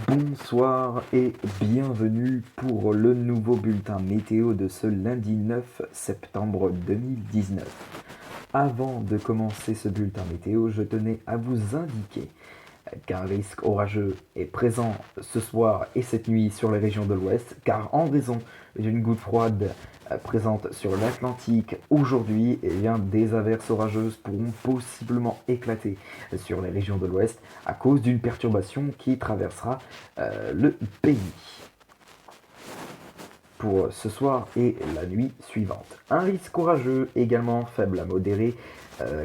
Bonsoir et bienvenue pour le nouveau bulletin météo de ce lundi 9 septembre 2019. Avant de commencer ce bulletin météo, je tenais à vous indiquer qu'un risque orageux est présent ce soir et cette nuit sur les régions de l'Ouest, car en raison d'une goutte froide présente sur l'Atlantique aujourd'hui, eh bien, des averses orageuses pourront possiblement éclater sur les régions de l'Ouest à cause d'une perturbation qui traversera le pays pour ce soir et la nuit suivante. Un risque orageux également faible à modéré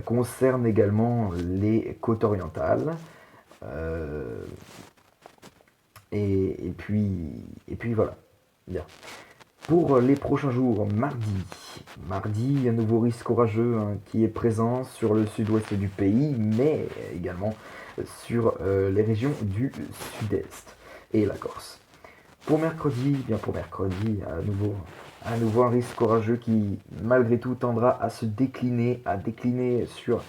concerne également les côtes orientales. Euh, et puis voilà. Bien. Pour les prochains jours, mardi, un nouveau risque orageux qui est présent sur le sud-ouest du pays, mais également sur les régions du sud-est et la Corse. Pour mercredi, à nouveau un risque orageux qui, malgré tout, tendra à se décliner, sur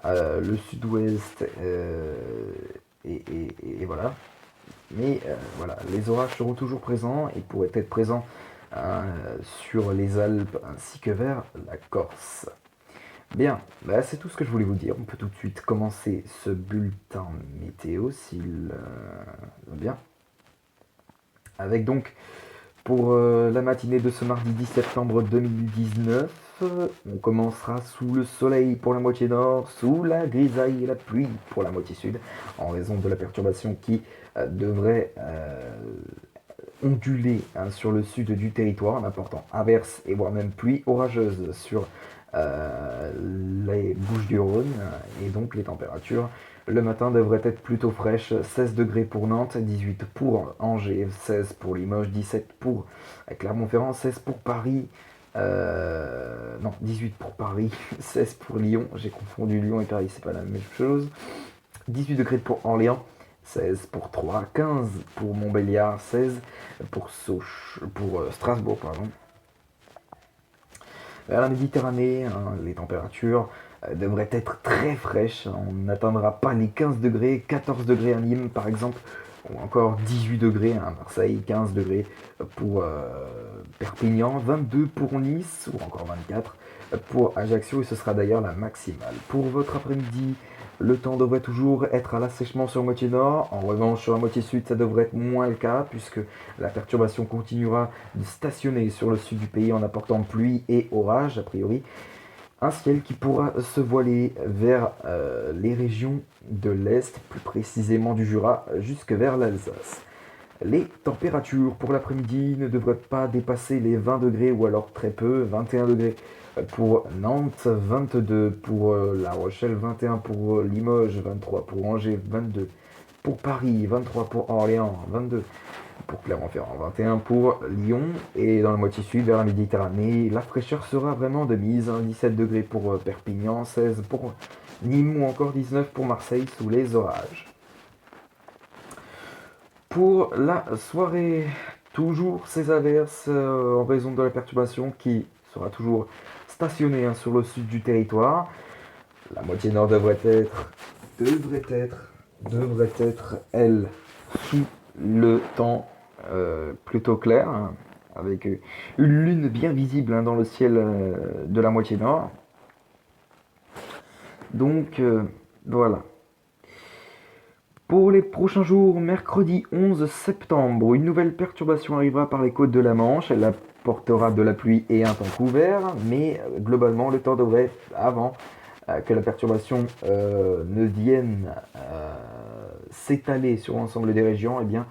le sud-ouest et voilà. Mais voilà, les orages seront toujours présents et pourraient être présents sur les Alpes ainsi que vers la Corse. Bien, c'est tout ce que je voulais vous dire. On peut tout de suite commencer ce bulletin météo s'il va bien. Avec donc pour la matinée de ce mardi 10 septembre 2019, on commencera sous le soleil pour la moitié nord, sous la grisaille et la pluie pour la moitié sud, en raison de la perturbation qui devrait onduler sur le sud du territoire, en apportant averses et voire même pluie orageuse sur les Bouches-du-Rhône, et donc les températures le matin devrait être plutôt fraîche, 16 degrés pour Nantes, 18 pour Angers, 16 pour Limoges, 17 pour Clermont-Ferrand, 16 pour Paris, non, 18 pour Paris, 16 pour Lyon, j'ai confondu Lyon et Paris, c'est pas la même chose, 18 degrés pour Orléans, 16 pour Troyes, 15 pour Montbéliard, 16 pour Strasbourg, pardon. Vers la Méditerranée, les températures devraient être très fraîches. On n'atteindra pas les 15 degrés, 14 degrés à Nîmes par exemple, ou encore 18 degrés à Marseille, 15 degrés pour Perpignan, 22 pour Nice, ou encore 24 pour Ajaccio, et ce sera d'ailleurs la maximale. Pour votre après-midi, le temps devrait toujours être à l'assèchement sur la moitié nord. En revanche, sur la moitié sud, ça devrait être moins le cas, puisque la perturbation continuera de stationner sur le sud du pays en apportant pluie et orage, a priori. Un ciel qui pourra se voiler vers les régions de l'Est, plus précisément du Jura, jusque vers l'Alsace. Les températures pour l'après-midi ne devraient pas dépasser les 20 degrés ou alors très peu, 21 degrés pour Nantes, 22 pour La Rochelle, 21 pour Limoges, 23 pour Angers, 22 pour Paris, 23 pour Orléans, 22 pour Clermont-Ferrand, 21 pour Lyon, et dans la moitié sud vers la Méditerranée, la fraîcheur sera vraiment de mise, 17 degrés pour Perpignan, 16 pour Nîmes ou encore 19 pour Marseille sous les orages. Pour la soirée, toujours ces averses en raison de la perturbation qui sera toujours stationnée sur le sud du territoire. La moitié nord devrait être, elle, sous le temps plutôt clair, avec une lune bien visible dans le ciel de la moitié nord. Donc voilà. Pour les prochains jours, mercredi 11 septembre, une nouvelle perturbation arrivera par les côtes de la Manche. Elle apportera de la pluie et un temps couvert, mais globalement, le temps devrait, avant que la perturbation ne vienne s'étaler sur l'ensemble des régions, eh bien,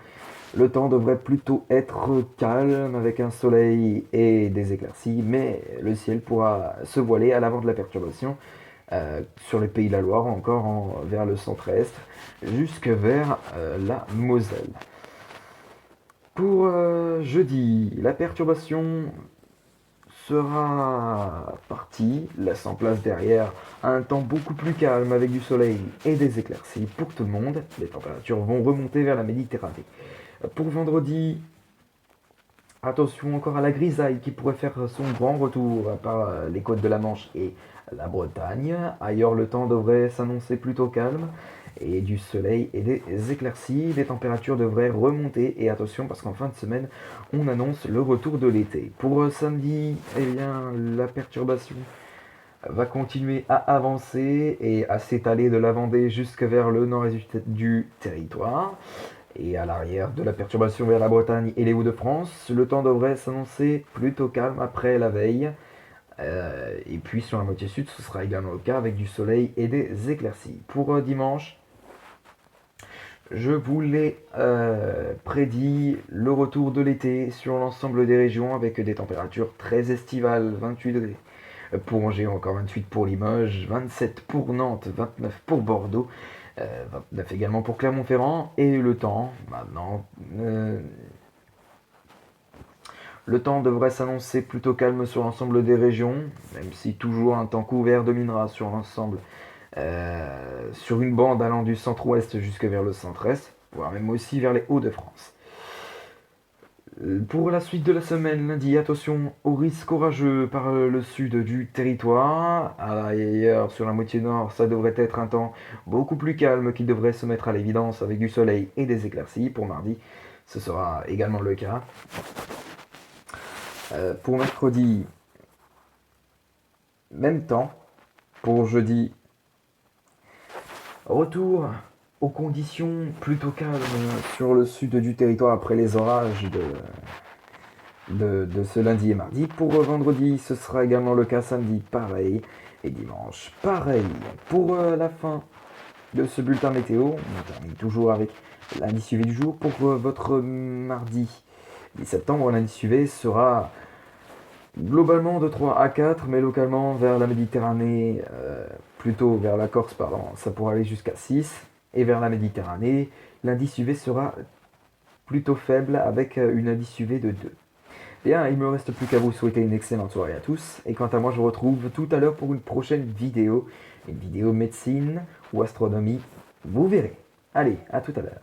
le temps devrait plutôt être calme avec un soleil et des éclaircies, mais le ciel pourra se voiler à l'avant de la perturbation sur les pays de la Loire, encore vers le centre-est, jusque vers la Moselle. Pour jeudi, la perturbation sera partie, laissant place derrière un temps beaucoup plus calme avec du soleil et des éclaircies pour tout le monde. Les températures vont remonter vers la Méditerranée. Pour vendredi, attention encore à la grisaille qui pourrait faire son grand retour par les côtes de la Manche et la Bretagne. Ailleurs, le temps devrait s'annoncer plutôt calme et du soleil et des éclaircies. Les températures devraient remonter et attention parce qu'en fin de semaine, on annonce le retour de l'été. Pour samedi, eh bien, la perturbation va continuer à avancer et à s'étaler de la Vendée jusque vers le nord-est du territoire. Et à l'arrière de la perturbation vers la Bretagne et les Hauts-de-France, le temps devrait s'annoncer plutôt calme après la veille. Et puis sur la moitié sud, ce sera également le cas avec du soleil et des éclaircies. Pour dimanche, je vous l'ai prédit, le retour de l'été sur l'ensemble des régions avec des températures très estivales, 28 degrés. Pour Angers, encore 28 pour Limoges, 27 pour Nantes, 29 pour Bordeaux, 29 également pour Clermont-Ferrand. Et le temps, maintenant, le temps devrait s'annoncer plutôt calme sur l'ensemble des régions, même si toujours un temps couvert dominera sur l'ensemble, sur une bande allant du centre-ouest jusque vers le centre-est, voire même aussi vers les Hauts-de-France. Pour la suite de la semaine, lundi, attention aux risques orageux par le sud du territoire. Ailleurs, sur la moitié nord, ça devrait être un temps beaucoup plus calme qui devrait se mettre à l'évidence avec du soleil et des éclaircies. Pour mardi, ce sera également le cas. Pour mercredi, même temps. Pour jeudi, retour aux conditions plutôt calmes sur le sud du territoire après les orages de ce lundi et mardi. Pour vendredi, ce sera également le cas samedi, pareil. Et dimanche, pareil. Pour la fin de ce bulletin météo, on termine toujours avec l'indice UV du jour. Pour votre mardi 10 septembre, l'indice UV sera globalement de 3 à 4, mais localement vers la Méditerranée, plutôt vers la Corse, pardon, ça pourra aller jusqu'à 6. Et vers la Méditerranée, l'indice UV sera plutôt faible avec une indice UV de 2. Bien, il me reste plus qu'à vous souhaiter une excellente soirée à tous. Et quant à moi, je vous retrouve tout à l'heure pour une prochaine vidéo. Une vidéo médecine ou astronomie, vous verrez. Allez, à tout à l'heure.